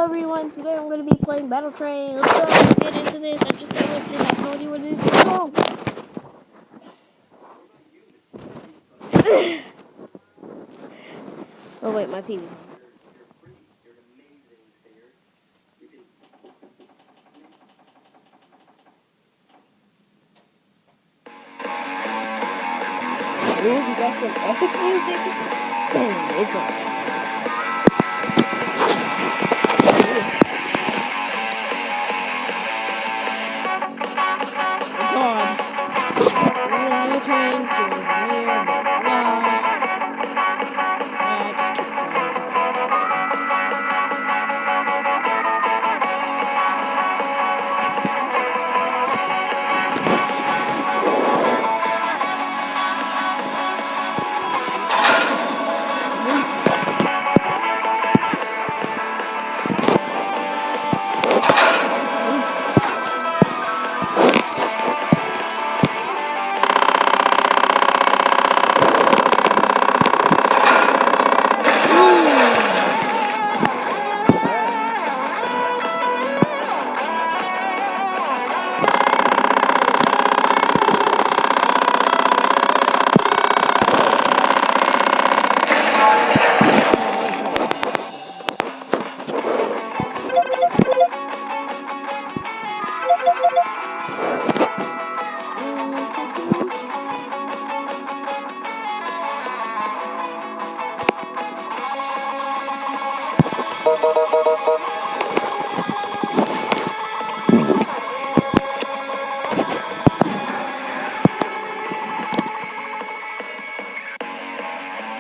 Hello everyone, today I'm going to be playing Battle Train. Let's go, let's get into this. I just downloaded this, I told you what it is. Let's go! Oh wait, my TV's on. Ooh, you got some epic music? Damn, it's not. God. We're trying to near I just keep saying this.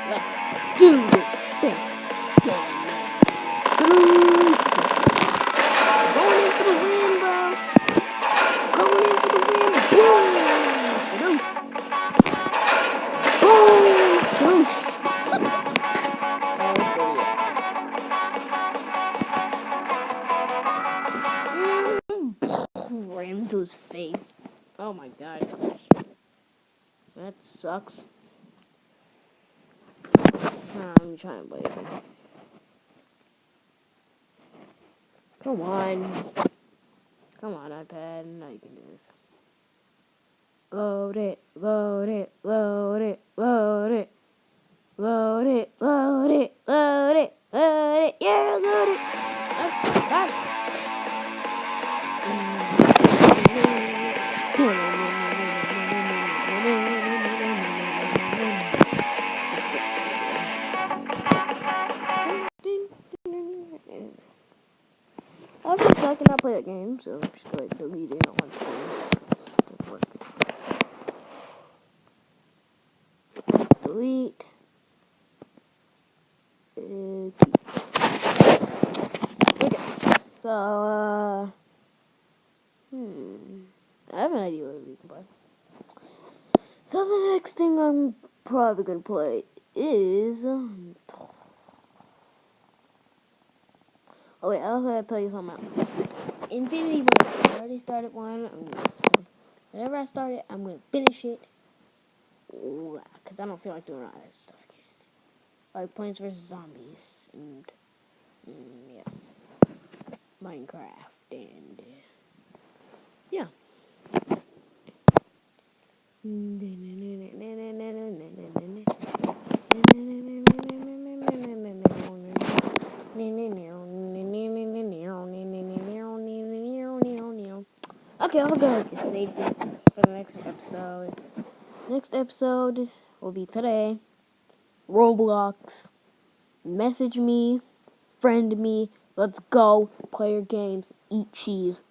Let's do this thing. Going into the wind, bro. Going into the wind. Boom. Boom. Skoosh. Ram into his face. Oh my god. That sucks. I'm trying to play it. Come on. Come on, iPad. Now you can do this. Load it. Load it. Load it. Load it. Load it. Load it. Load it. Load it. Yeah, load it. Oh, gosh. Okay, so I cannot play that game, so I'm just going to delete it on screen. Delete. Okay, so, I have an idea what we can play. So the next thing I'm probably going to play is, oh wait, I also gotta tell you something else. Infinity War. I already started one. Whenever I start it, I'm gonna finish it. Because I don't feel like doing all that stuff again. Like Plants vs. Zombies and yeah, Minecraft and yeah. Okay, I'll go ahead and just save this for the next episode. Next episode will be today. Roblox. Message me. Friend me. Let's go. Play your games. Eat cheese.